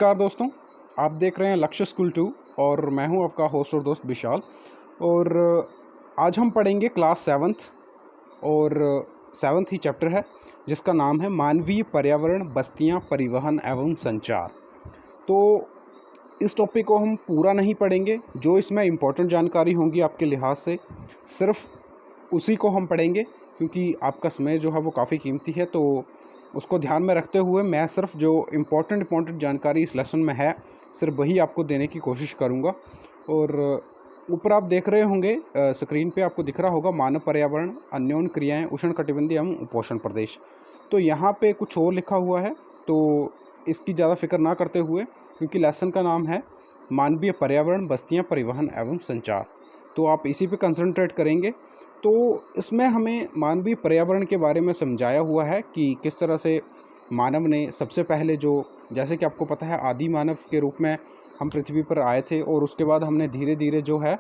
नमस्कार दोस्तों, आप देख रहे हैं लक्ष्य स्कूल 2 और मैं हूं आपका होस्ट और दोस्त विशाल। और आज हम पढ़ेंगे क्लास 7th और 7th ही चैप्टर है जिसका नाम है मानवीय पर्यावरण, बस्तियां, परिवहन एवं संचार। तो इस टॉपिक को हम पूरा नहीं पढ़ेंगे, जो इसमें इम्पोर्टेंट जानकारी होंगी आपके लिहाज से सिर्फ उसी को हम पढ़ेंगे, क्योंकि आपका समय जो है वो काफ़ी कीमती है। तो उसको ध्यान में रखते हुए मैं सिर्फ जो इम्पोर्टेंट जानकारी इस लेसन में है सिर्फ वही आपको देने की कोशिश करूँगा। और ऊपर आप देख रहे होंगे स्क्रीन पे आपको दिख रहा होगा मानव पर्यावरण, अन्योन्य क्रियाएं, उष्णकटिबंधीय एवं उपोष्ण प्रदेश। तो यहाँ पे कुछ और लिखा हुआ है, तो इसकी ज़्यादा फिक्र ना करते हुए, क्योंकि लेसन का नाम है मानवीय पर्यावरण, बस्तियाँ, परिवहन एवं संचार, तो आप इसी पे कंसंट्रेट करेंगे। तो इसमें हमें मानवीय पर्यावरण के बारे में समझाया हुआ है कि किस तरह से मानव ने सबसे पहले जैसे कि आपको पता है आदि मानव के रूप में हम पृथ्वी पर आए थे, और उसके बाद हमने धीरे धीरे जो है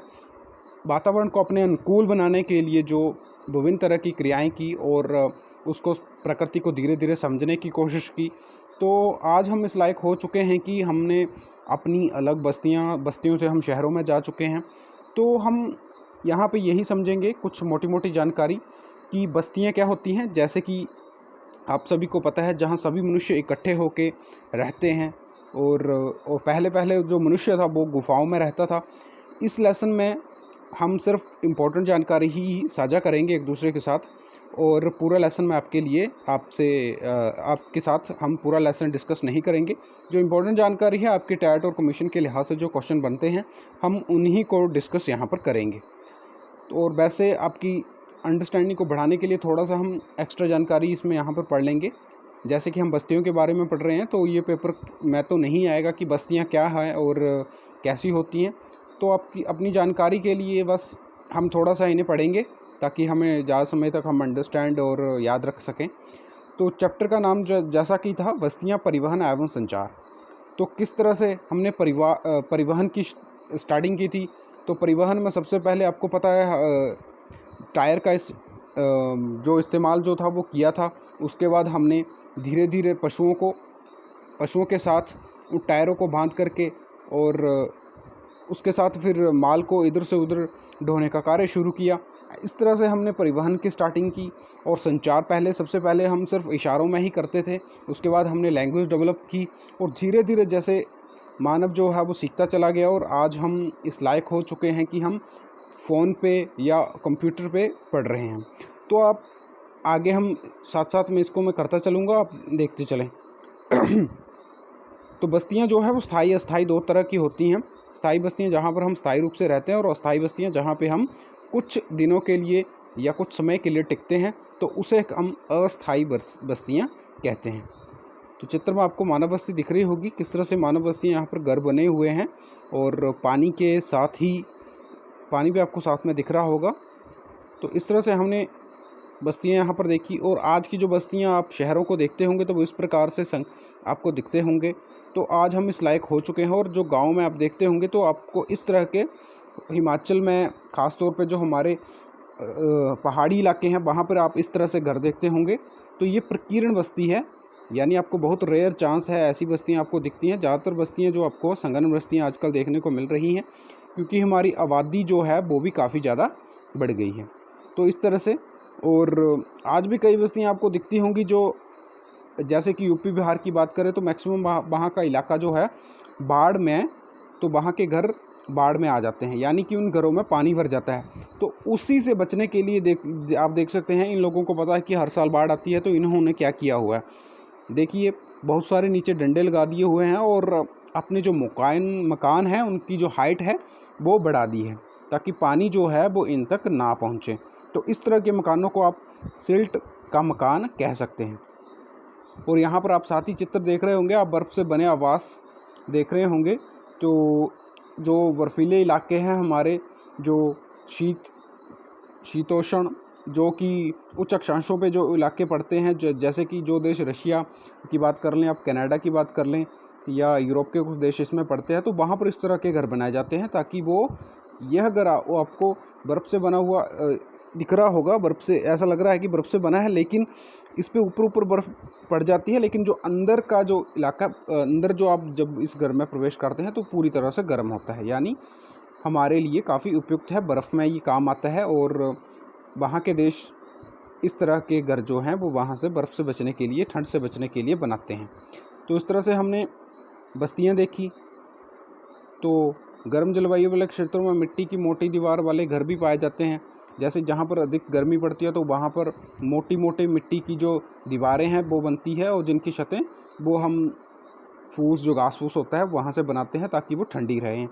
वातावरण को अपने अनुकूल बनाने के लिए जो विभिन्न तरह की क्रियाएं की और उसको प्रकृति को धीरे धीरे समझने की कोशिश की। तो आज हम इस लायक हो चुके हैं कि हमने अपनी अलग बस्तियों से हम शहरों में जा चुके हैं। तो हम यहाँ पे यही समझेंगे कुछ मोटी मोटी जानकारी कि बस्तियाँ क्या होती हैं। जैसे कि आप सभी को पता है जहाँ सभी मनुष्य इकट्ठे होके रहते हैं, और पहले पहले जो मनुष्य था वो गुफाओं में रहता था। इस लेसन में हम सिर्फ इम्पोर्टेंट जानकारी ही साझा करेंगे एक दूसरे के साथ, और पूरा लेसन में आपके साथ हम पूरा लेसन डिस्कस नहीं करेंगे। जो इम्पोर्टेंट जानकारी है आपके टैट और कमीशन के लिहाज से जो क्वेश्चन बनते हैं हम उन्हीं को डिस्कस यहाँ पर करेंगे। तो और वैसे आपकी अंडरस्टैंडिंग को बढ़ाने के लिए थोड़ा सा हम एक्स्ट्रा जानकारी इसमें यहाँ पर पढ़ लेंगे। जैसे कि हम बस्तियों के बारे में पढ़ रहे हैं, तो ये पेपर में तो नहीं आएगा कि बस्तियाँ क्या हैं और कैसी होती हैं। तो आपकी अपनी जानकारी के लिए बस हम थोड़ा सा इन्हें पढ़ेंगे ताकि हमें ज़्यादा समय तक हम अंडरस्टैंड और याद रख सकें। तो चैप्टर का नाम जैसा कि था बस्तियाँ, परिवहन एवं संचार। तो किस तरह से हमने परिवहन की स्टार्टिंग की थी। तो परिवहन में सबसे पहले आपको पता है टायर का जो इस्तेमाल जो था वो किया था। उसके बाद हमने धीरे धीरे पशुओं के साथ उन टायरों को बांध करके और उसके साथ फिर माल को इधर से उधर ढोने का कार्य शुरू किया। इस तरह से हमने परिवहन की स्टार्टिंग की। और संचार सबसे पहले हम सिर्फ इशारों में ही करते थे, उसके बाद हमने लैंग्वेज डेवलप की, और धीरे धीरे जैसे मानव जो है वो सीखता चला गया, और आज हम इस लायक हो चुके हैं कि हम फ़ोन पे या कंप्यूटर पे पढ़ रहे हैं। तो आप आगे हम साथ साथ में इसको मैं करता चलूँगा, आप देखते चलें। तो बस्तियां जो है वो स्थायी अस्थायी दो तरह की होती हैं। स्थायी बस्तियां जहाँ पर हम स्थायी रूप से रहते हैं, और अस्थायी बस्तियां जहाँ पे हम कुछ दिनों के लिए या कुछ समय के लिए टिकते हैं, तो उसे हम अस्थायी बस्तियां कहते हैं। तो चित्र में आपको मानव बस्ती दिख रही होगी, किस तरह से मानव बस्तियां यहाँ पर घर बने हुए हैं, और पानी भी आपको साथ में दिख रहा होगा। तो इस तरह से हमने बस्तियां यहाँ पर देखी। और आज की जो बस्तियां आप शहरों को देखते होंगे तो वो इस प्रकार से आपको दिखते होंगे। तो आज हम इस लायक हो चुके हैं। और जो गांव में आप देखते होंगे तो आपको इस तरह के हिमाचल में ख़ास तौर पे जो हमारे पहाड़ी इलाके हैं वहाँ पर आप इस तरह से घर देखते होंगे। तो ये प्रकीर्ण बस्ती है, यानी आपको बहुत रेयर चांस है ऐसी बस्तियाँ आपको दिखती हैं। ज़्यादातर बस्तियाँ जो आपको संघन बस्तियाँ आजकल देखने को मिल रही हैं, क्योंकि हमारी आबादी जो है वो भी काफ़ी ज़्यादा बढ़ गई है। तो इस तरह से और आज भी कई बस्तियाँ आपको दिखती होंगी जो, जैसे कि यूपी बिहार की बात करें तो मैक्सिमम वहाँ का इलाका जो है बाढ़ में, तो वहाँ के घर बाढ़ में आ जाते हैं, यानी कि उन घरों में पानी भर जाता है। तो उसी से बचने के लिए आप देख सकते हैं, इन लोगों को पता है कि हर साल बाढ़ आती है, तो इन्होंने क्या किया हुआ है, देखिए बहुत सारे नीचे डंडे लगा दिए हुए हैं, और अपने जो मकान है उनकी जो हाइट है वो बढ़ा दी है, ताकि पानी जो है वो इन तक ना पहुँचे। तो इस तरह के मकानों को आप सिल्ट का मकान कह सकते हैं। और यहाँ पर आप साथ ही चित्र देख रहे होंगे, आप बर्फ़ से बने आवास देख रहे होंगे। तो जो बर्फीले इलाके हैं हमारे, जो शीतोष्ण जो कि उच्च अक्षांशों पे जो इलाके पड़ते हैं, जैसे कि जो देश रशिया की बात कर लें, आप कनाडा की बात कर लें, या यूरोप के कुछ देश इसमें पड़ते हैं, तो वहाँ पर इस तरह के घर बनाए जाते हैं ताकि वो यह घर वो आपको बर्फ़ से बना हुआ दिख रहा होगा बर्फ़ से, ऐसा लग रहा है कि बर्फ़ से बना है, लेकिन इस पे ऊपर बर्फ़ पड़ जाती है, लेकिन जो अंदर का जो इलाका अंदर जो आप जब इस घर में प्रवेश करते हैं तो पूरी तरह से गर्म होता है, यानी हमारे लिए काफ़ी उपयुक्त है, बर्फ़ में ये काम आता है। और वहाँ के देश इस तरह के घर जो हैं वो वहाँ से बर्फ़ से बचने के लिए, ठंड से बचने के लिए बनाते हैं। तो इस तरह से हमने बस्तियाँ देखी। तो गर्म जलवायु वाले क्षेत्रों में मिट्टी की मोटी दीवार वाले घर भी पाए जाते हैं। जैसे जहाँ पर अधिक गर्मी पड़ती है तो वहाँ पर मोटी मिट्टी की जो दीवारें हैं वो बनती है, और जिनकी छतें वो हम फूस, जो घास फूस होता है वहाँ से बनाते हैं ताकि वो ठंडी रहें।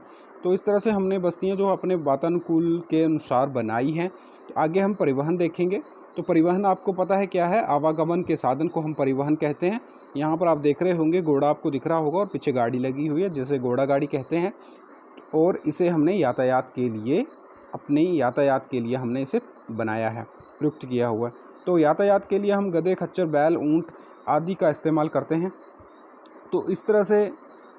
तो इस तरह से हमने बस्तियाँ जो अपने वातानुकूल के अनुसार बनाई हैं। तो आगे हम परिवहन देखेंगे। तो परिवहन आपको पता है क्या है, आवागमन के साधन को हम परिवहन कहते हैं। यहाँ पर आप देख रहे होंगे घोड़ा आपको दिख रहा होगा और पीछे गाड़ी लगी हुई है जिसे घोड़ा गाड़ी कहते हैं, और इसे हमने यातायात के लिए, अपने यातायात के लिए हमने इसे बनाया है, प्रयुक्त किया हुआ है। तो यातायात के लिए हम गधे, खच्चर, बैल, ऊँट आदि का इस्तेमाल करते हैं। तो इस तरह से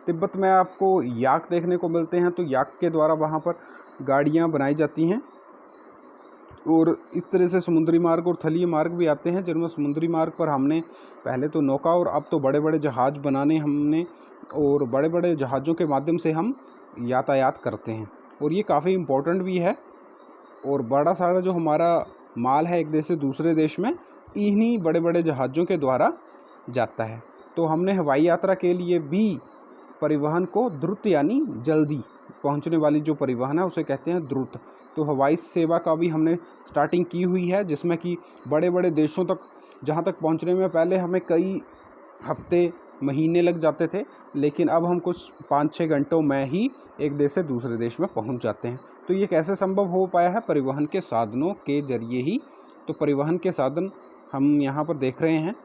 तिब्बत में आपको याक देखने को मिलते हैं। तो याक के द्वारा वहाँ पर गाड़ियाँ बनाई जाती हैं, और इस तरह से समुद्री मार्ग और थलीय मार्ग भी आते हैं, जिनमें समुद्री मार्ग पर हमने पहले तो नौका और अब तो बड़े बड़े जहाज़ बनाने हमने, और बड़े बड़े जहाज़ों के माध्यम से हम यातायात करते हैं, और ये काफ़ी इम्पोर्टेंट भी है। और बड़ा सारा जो हमारा माल है एक देश से दूसरे देश में इन्हीं बड़े बड़े जहाज़ों के द्वारा जाता है। तो हमने हवाई यात्रा के लिए भी परिवहन को द्रुत, यानी जल्दी पहुंचने वाली जो परिवहन है उसे कहते हैं द्रुत। तो हवाई सेवा का भी हमने स्टार्टिंग की हुई है, जिसमें कि बड़े बड़े देशों तक, जहां तक पहुंचने में पहले हमें कई हफ्ते, महीने लग जाते थे, लेकिन अब हम कुछ 5-6 घंटों में ही एक देश से दूसरे देश में पहुंच जाते हैं। तो ये कैसे संभव हो पाया है? परिवहन के साधनों के जरिए ही। तो परिवहन के साधन हम यहाँ पर देख रहे हैं।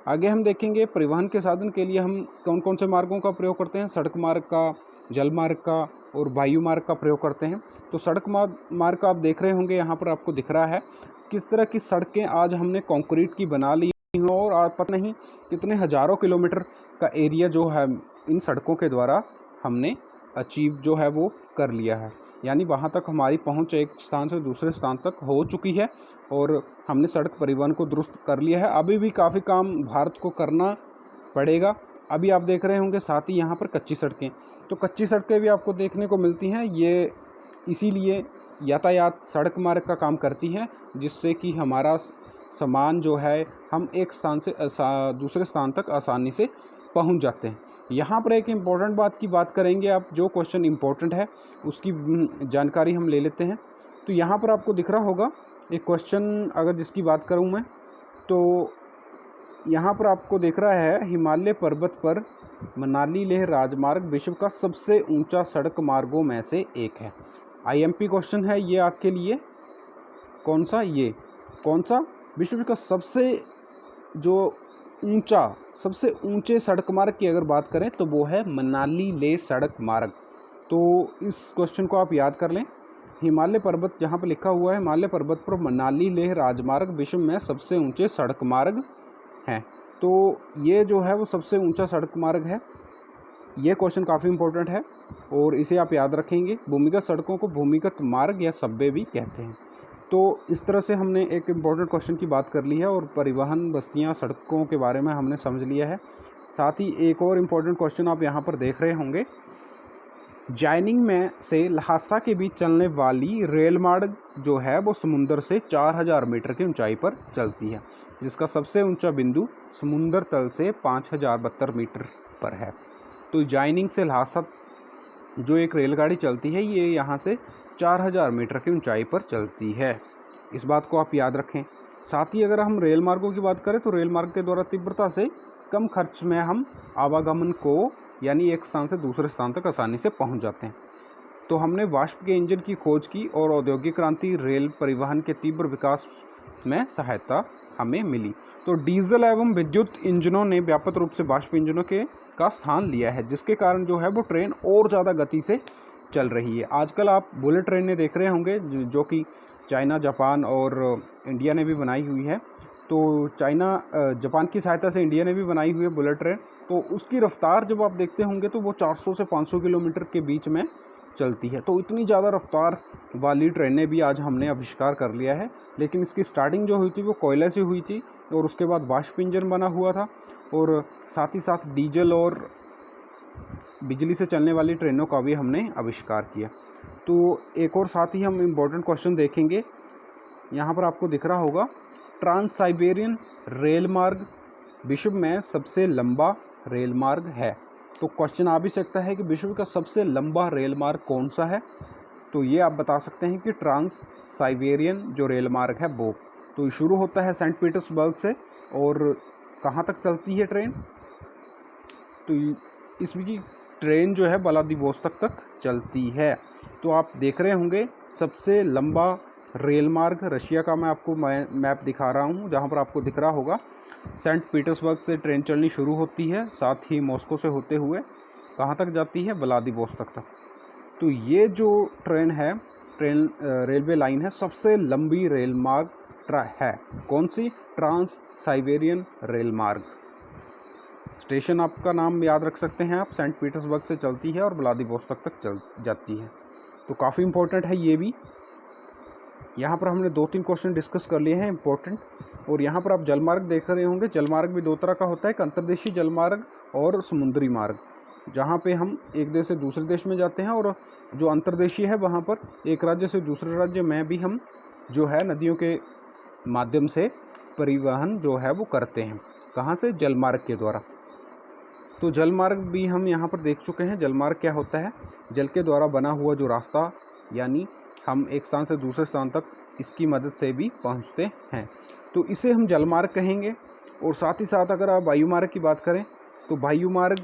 आगे हम देखेंगे परिवहन के साधन के लिए हम कौन कौन से मार्गों का प्रयोग करते हैं। सड़क मार्ग का, जल मार्ग का और वायु मार्ग का प्रयोग करते हैं। तो सड़क मार्ग का आप देख रहे होंगे, यहाँ पर आपको दिख रहा है किस तरह की सड़कें आज हमने कंक्रीट की बना ली, और आप पता नहीं कितने हज़ारों किलोमीटर का एरिया जो है इन सड़कों के द्वारा हमने अचीव जो है वो कर लिया है। यानी वहाँ तक हमारी पहुँच एक स्थान से दूसरे स्थान तक हो चुकी है, और हमने सड़क परिवहन को दुरुस्त कर लिया है। अभी भी काफ़ी काम भारत को करना पड़ेगा। अभी आप देख रहे होंगे साथ ही यहाँ पर कच्ची सड़कें, तो कच्ची सड़कें भी आपको देखने को मिलती हैं। ये इसीलिए यातायात सड़क मार्ग का काम करती हैं, जिससे कि हमारा सामान जो है हम एक स्थान से दूसरे स्थान तक आसानी से पहुंच जाते हैं। यहाँ पर एक इम्पॉर्टेंट बात की बात करेंगे। आप जो क्वेश्चन इम्पोर्टेंट है उसकी जानकारी हम ले लेते हैं। तो यहाँ पर आपको दिख रहा होगा एक क्वेश्चन, अगर जिसकी बात करूँ मैं, तो यहाँ पर आपको दिख रहा है हिमालय पर्वत पर मनाली लेह राजमार्ग विश्व का सबसे ऊंचा सड़क मार्गों में से एक है। आईएमपी क्वेश्चन है ये आपके लिए। कौन सा विश्व का सबसे जो ऊंचा, सबसे ऊंचे सड़क मार्ग की अगर बात करें तो वो है मनाली लेह सड़क मार्ग। तो इस क्वेश्चन को आप याद कर लें। हिमालय पर्वत जहाँ पर लिखा हुआ है हिमालय पर्वत पर मनाली लेह राजमार्ग विश्व में सबसे ऊंचे सड़क मार्ग हैं। तो ये जो है वो सबसे ऊंचा सड़क मार्ग है। ये क्वेश्चन काफ़ी इंपॉर्टेंट है और इसे आप याद रखेंगे। भूमिगत सड़कों को भूमिगत मार्ग या सबवे भी कहते हैं। तो इस तरह से हमने एक इम्पॉर्टेंट क्वेश्चन की बात कर ली है, और परिवहन, बस्तियां, सड़कों के बारे में हमने समझ लिया है। साथ ही एक और इम्पॉर्टेंट क्वेश्चन आप यहाँ पर देख रहे होंगे। जाइनिंग में से लहासा के बीच चलने वाली रेल मार्ग जो है वो समुंदर से 4000 मीटर की ऊंचाई पर चलती है, जिसका सबसे ऊंचा बिंदु समुंदर तल से 5072 मीटर पर है। तो जाइनिंग से लहासा जो एक रेलगाड़ी चलती है ये यहाँ से 4000 मीटर की ऊंचाई पर चलती है। इस बात को आप याद रखें। साथ ही अगर हम रेल मार्गों की बात करें तो रेल मार्ग के द्वारा तीव्रता से कम खर्च में हम आवागमन को, यानी एक स्थान से दूसरे स्थान तक आसानी से पहुंच जाते हैं। तो हमने वाष्प के इंजन की खोज की और औद्योगिक क्रांति रेल परिवहन के तीव्र विकास में सहायता हमें मिली। तो डीजल एवं विद्युत इंजनों ने व्यापक रूप से वाष्प इंजनों का स्थान लिया है, जिसके कारण जो है वो ट्रेन और ज़्यादा गति से चल रही है। आजकल आप बुलेट ट्रेनें देख रहे होंगे जो कि चाइना, जापान और इंडिया ने भी बनाई हुई है। तो जापान की सहायता से इंडिया ने भी बनाई हुई है बुलेट ट्रेन। तो उसकी रफ्तार जब आप देखते होंगे तो वो 400 से 500 किलोमीटर के बीच में चलती है। तो इतनी ज़्यादा रफ्तार वाली ट्रेनें भी आज हमने आविष्कार कर लिया है, लेकिन इसकी स्टार्टिंग जो हुई थी वो कोयले से हुई थी और उसके बाद वाष्प इंजन बना हुआ था और साथ ही साथ डीजल और बिजली से चलने वाली ट्रेनों का भी हमने आविष्कार किया। तो एक और साथ ही हम इम्पोर्टेंट क्वेश्चन देखेंगे। यहाँ पर आपको दिख रहा होगा, ट्रांस साइबेरियन रेल मार्ग विश्व में सबसे लंबा रेल मार्ग है। तो क्वेश्चन आ भी सकता है कि विश्व का सबसे लंबा रेल मार्ग कौन सा है। तो ये आप बता सकते हैं कि ट्रांस साइबेरियन जो रेल मार्ग है वो। तो शुरू होता है सेंट पीटर्सबर्ग से और कहाँ तक चलती है ट्रेन, तो इसकी ट्रेन जो है व्लादिवोस्तोक तक चलती है। तो आप देख रहे होंगे सबसे लंबा रेल मार्ग रशिया का मैं आपको मैप दिखा रहा हूँ, जहाँ पर आपको दिख रहा होगा सेंट पीटर्सबर्ग से ट्रेन चलनी शुरू होती है, साथ ही मॉस्को से होते हुए कहाँ तक जाती है, व्लादिवोस्तोक तक। तो ये जो ट्रेन है, रेलवे लाइन है, सबसे लंबी रेल मार्ग है। कौन सी? ट्रांस साइबेरियन रेल मार्ग। स्टेशन आपका नाम याद रख सकते हैं आप, सेंट पीटर्सबर्ग से चलती है और व्लादिवोस्तोक तक चल जाती है। तो काफ़ी इंपॉर्टेंट है ये भी। यहाँ पर हमने 2-3 क्वेश्चन डिस्कस कर लिए हैं इंपॉर्टेंट। और यहाँ पर आप जलमार्ग देख रहे होंगे। जलमार्ग भी 2 तरह का होता है, एक अंतर्देशीय जलमार्ग और समुद्री मार्ग, जहाँ पे हम एक देश से दूसरे देश में जाते हैं। और जो अंतर्देशीय है वहाँ पर एक राज्य से दूसरे राज्य में भी हम जो है नदियों के माध्यम से परिवहन जो है वो करते हैं। कहाँ से? जलमार्ग के द्वारा। तो जलमार्ग भी हम यहाँ पर देख चुके हैं। जलमार्ग क्या होता है? जल के द्वारा बना हुआ जो रास्ता, यानी हम एक स्थान से दूसरे स्थान तक इसकी मदद से भी पहुँचते हैं, तो इसे हम जलमार्ग कहेंगे। और साथ ही साथ अगर आप वायुमार्ग की बात करें तो वायुमार्ग,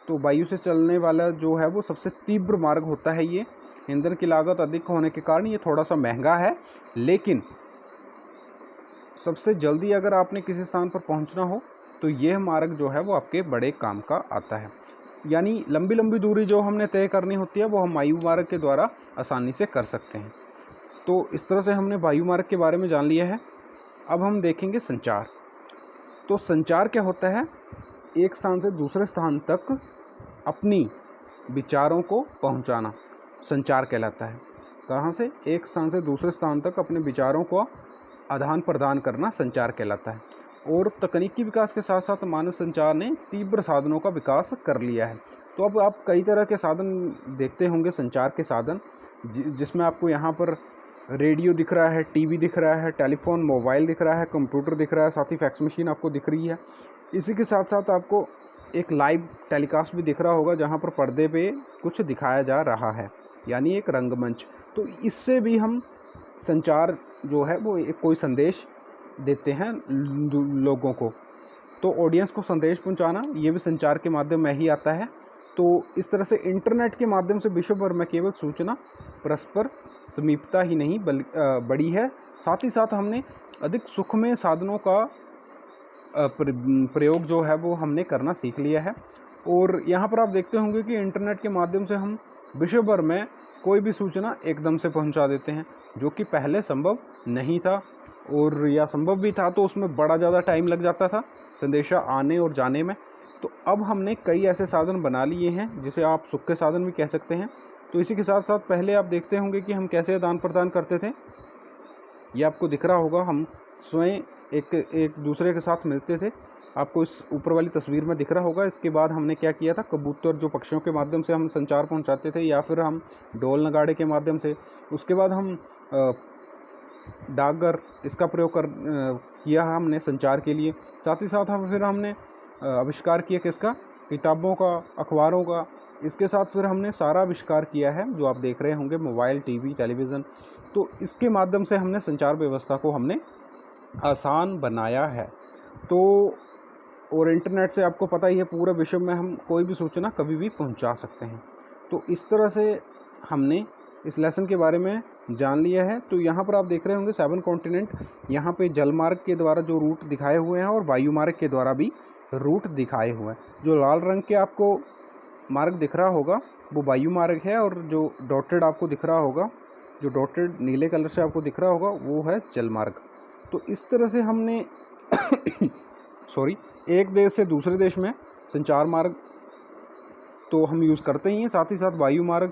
तो वायु से चलने वाला जो है वो सबसे तीव्र मार्ग होता है। ये ईंधन की लागत अधिक होने के कारण ये थोड़ा सा महंगा है, लेकिन सबसे जल्दी अगर आपने किसी स्थान पर पहुंचना हो तो यह मार्ग जो है वो आपके बड़े काम का आता है। यानी लंबी लंबी दूरी जो हमने तय करनी होती है वो हम वायु मार्ग के द्वारा आसानी से कर सकते हैं। तो इस तरह से हमने वायु मार्ग के बारे में जान लिया है। अब हम देखेंगे संचार। तो संचार क्या होता है? एक स्थान से दूसरे स्थान तक अपनी विचारों को पहुंचाना संचार कहलाता है। कहाँ से? एक स्थान से दूसरे स्थान तक अपने विचारों को आदान प्रदान करना संचार कहलाता है। और तकनीकी विकास के साथ साथ मानव संचार ने तीव्र साधनों का विकास कर लिया है। तो अब आप कई तरह के साधन देखते होंगे, संचार के साधन, जिसमें आपको यहाँ पर रेडियो दिख रहा है, टीवी दिख रहा है, टेलीफोन, मोबाइल दिख रहा है, कंप्यूटर दिख रहा है, साथ ही फैक्स मशीन आपको दिख रही है। इसी के साथ साथ आपको एक लाइव टेलीकास्ट भी दिख रहा होगा, जहाँ पर पर्दे पे कुछ दिखाया जा रहा है, यानी एक रंगमंच। तो इससे भी हम संचार जो है वो एक कोई संदेश देते हैं लोगों को। तो ऑडियंस को संदेश पहुंचाना ये भी संचार के माध्यम में ही आता है। तो इस तरह से इंटरनेट के माध्यम से विश्व भर में केवल सूचना परस्पर समीपता ही नहीं बड़ी है, साथ ही साथ हमने अधिक सुखमय साधनों का प्रयोग जो है वो हमने करना सीख लिया है। और यहाँ पर आप देखते होंगे कि इंटरनेट के माध्यम से हम विश्व भर में कोई भी सूचना एकदम से पहुँचा देते हैं, जो कि पहले संभव नहीं था। और या संभव भी था तो उसमें बड़ा ज़्यादा टाइम लग जाता था संदेशा आने और जाने में। तो अब हमने कई ऐसे साधन बना लिए हैं जिसे आप सुख के साधन भी कह सकते हैं। तो इसी के साथ साथ पहले आप देखते होंगे कि हम कैसे आदान प्रदान करते थे। ये आपको दिख रहा होगा, हम स्वयं एक दूसरे के साथ मिलते थे। आपको इस ऊपर वाली तस्वीर में दिख रहा होगा। इसके बाद हमने क्या किया था, कबूतर जो पक्षियों के माध्यम से हम संचार पहुंचाते थे, या फिर हम ढोल नगाड़े के माध्यम से। उसके बाद हम डाकघर, इसका प्रयोग किया हमने संचार के लिए। साथ ही साथ फिर हमने आविष्कार किया किसका, किताबों का, अखबारों का। इसके साथ फिर हमने सारा आविष्कार किया है जो आप देख रहे होंगे, मोबाइल, टीवी, टेलीविज़न। तो इसके माध्यम से हमने संचार व्यवस्था को हमने आसान बनाया है। तो और इंटरनेट से आपको पता ही है पूरे विश्व में हम कोई भी सूचना कभी भी पहुंचा सकते हैं। तो इस तरह से हमने इस लेसन के बारे में जान लिया है। तो यहाँ पर आप देख रहे होंगे 7 कॉन्टिनेंट, यहाँ पे जलमार्ग के द्वारा जो रूट दिखाए हुए हैं और वायुमार्ग के द्वारा भी रूट दिखाए हुए हैं। जो लाल रंग के आपको मार्ग दिख रहा होगा वो वायुमार्ग है, और जो डॉटेड आपको दिख रहा होगा, जो डॉटेड नीले कलर से आपको दिख रहा होगा वो है जलमार्ग। तो इस तरह से हमने एक देश से दूसरे देश में संचार मार्ग तो हम यूज़ करते ही हैं, साथ ही साथ वायु मार्ग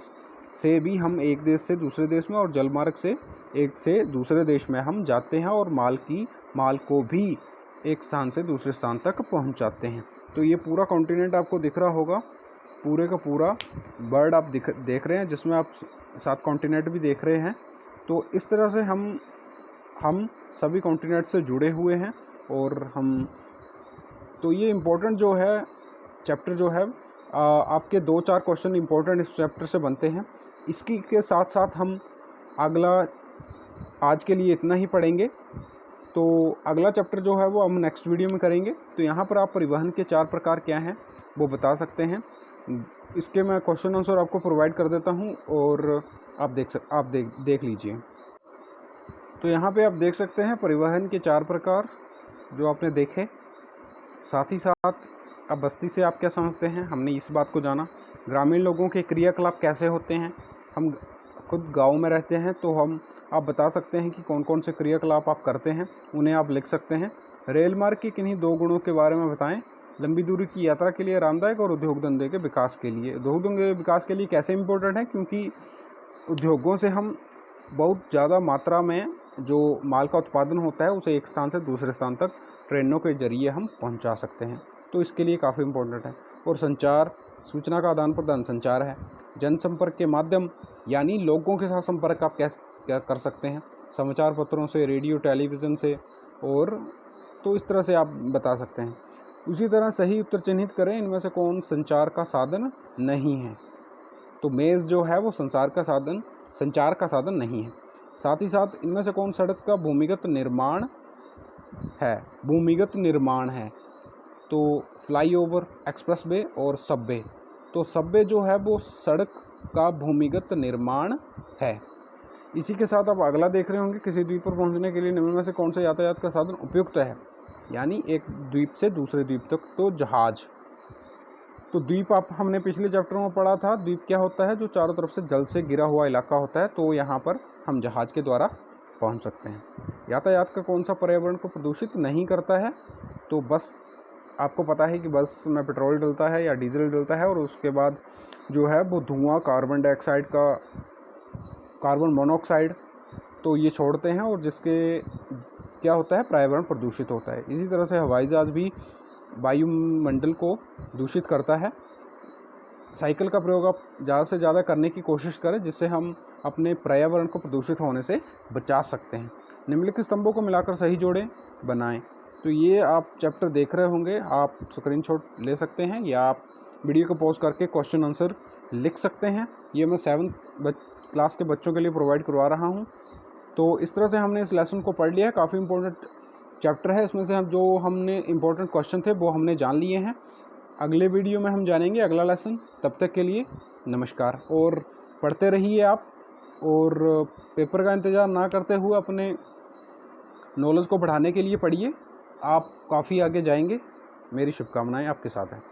से भी हम एक देश से दूसरे देश में और जलमार्ग से एक से दूसरे देश में हम जाते हैं और माल को भी एक स्थान से दूसरे स्थान तक पहुंचाते हैं। तो ये पूरा कॉन्टिनेंट आपको दिख रहा होगा, पूरे का पूरा वर्ल्ड आप देख रहे हैं, जिसमें आप 7 कॉन्टिनेंट भी देख रहे हैं। तो इस तरह से हम सभी कॉन्टिनेंट से जुड़े हुए हैं। और तो ये इम्पोर्टेंट जो है चैप्टर जो है, आपके 2-4 क्वेश्चन इम्पोर्टेंट इस चैप्टर से बनते हैं। इसकी के साथ साथ हम अगला आज के लिए इतना ही पढ़ेंगे। तो अगला चैप्टर जो है वो हम नेक्स्ट वीडियो में करेंगे। तो यहाँ पर आप परिवहन के 4 प्रकार क्या हैं वो बता सकते हैं। इसके मैं क्वेश्चन आंसर आपको प्रोवाइड कर देता हूँ और आप देख लीजिए। तो यहाँ पे आप देख सकते हैं परिवहन के 4 प्रकार जो आपने देखे। साथ ही साथ अब बस्ती से आप क्या समझते हैं, हमने इस बात को जाना। ग्रामीण लोगों के क्रियाकलाप कैसे होते हैं, हम खुद गांव में रहते हैं तो आप बता सकते हैं कि कौन कौन से क्रियाकलाप आप करते हैं, उन्हें आप लिख सकते हैं। रेल मार्ग के किन्हीं 2 गुणों के बारे में बताएं। लंबी दूरी की यात्रा के लिए आरामदायक और उद्योग धंधे के विकास के लिए। उद्योग धंधे के विकास के लिए कैसे इम्पोर्टेंट है, क्योंकि उद्योगों से हम बहुत ज़्यादा मात्रा में जो माल का उत्पादन होता है उसे एक स्थान से दूसरे स्थान तक ट्रेनों के जरिए हम पहुंचा सकते हैं। तो इसके लिए काफ़ी इम्पोर्टेंट है। और संचार, सूचना का आदान प्रदान संचार है। जनसंपर्क के माध्यम यानी लोगों के साथ संपर्क आप क्या कर सकते हैं, समाचार पत्रों से, रेडियो टेलीविज़न से, और तो इस तरह से आप बता सकते हैं। उसी तरह सही उत्तर चिन्हित करें, इनमें से कौन संचार का साधन नहीं है। तो मेज़ जो है वो संचार का साधन नहीं है। साथ ही साथ इनमें से कौन सड़क का भूमिगत निर्माण है। तो फ्लाईओवर, एक्सप्रेसवे और सबवे। तो सबवे जो है वो सड़क का भूमिगत निर्माण है। इसी के साथ आप अगला देख रहे होंगे, किसी द्वीप पर पहुंचने के लिए निम्न में से कौन सा यातायात का साधन उपयुक्त है, यानी एक द्वीप से दूसरे द्वीप तक। तो जहाज। तो द्वीप हमने पिछले चैप्टर में पढ़ा था, द्वीप क्या होता है, जो चारों तरफ से जल से घिरा हुआ इलाका होता है। तो यहाँ पर हम जहाज के द्वारा पहुँच सकते हैं। यातायात का कौन सा पर्यावरण को प्रदूषित नहीं करता है। तो बस, आपको पता है कि बस में पेट्रोल डलता है या डीजल डलता है और उसके बाद जो है वो धुआं कार्बन मोनोऑक्साइड तो ये छोड़ते हैं, और जिसके क्या होता है, पर्यावरण प्रदूषित होता है। इसी तरह से हवाई जहाज भी वायुमंडल को दूषित करता है। साइकिल का प्रयोग आप ज़्यादा से ज़्यादा करने की कोशिश करें, जिससे हम अपने पर्यावरण को प्रदूषित होने से बचा सकते हैं। निम्नलिखित स्तंभों को मिलाकर सही जोड़े बनाएं। तो ये आप चैप्टर देख रहे होंगे, आप स्क्रीनशॉट ले सकते हैं या आप वीडियो को पॉज करके क्वेश्चन आंसर लिख सकते हैं। ये मैं 7th क्लास के बच्चों के लिए प्रोवाइड करवा रहा हूँ। तो इस तरह से हमने इस लेसन को पढ़ लिया है। काफ़ी इंपॉर्टेंट चैप्टर है, इसमें से हमने इंपॉर्टेंट क्वेश्चन थे वो हमने जान लिए हैं। अगले वीडियो में हम जानेंगे अगला लेसन। तब तक के लिए नमस्कार। और पढ़ते रहिए आप, और पेपर का इंतज़ार ना करते हुए अपने नॉलेज को बढ़ाने के लिए पढ़िए। आप काफ़ी आगे जाएंगे। मेरी शुभकामनाएं आपके साथ हैं।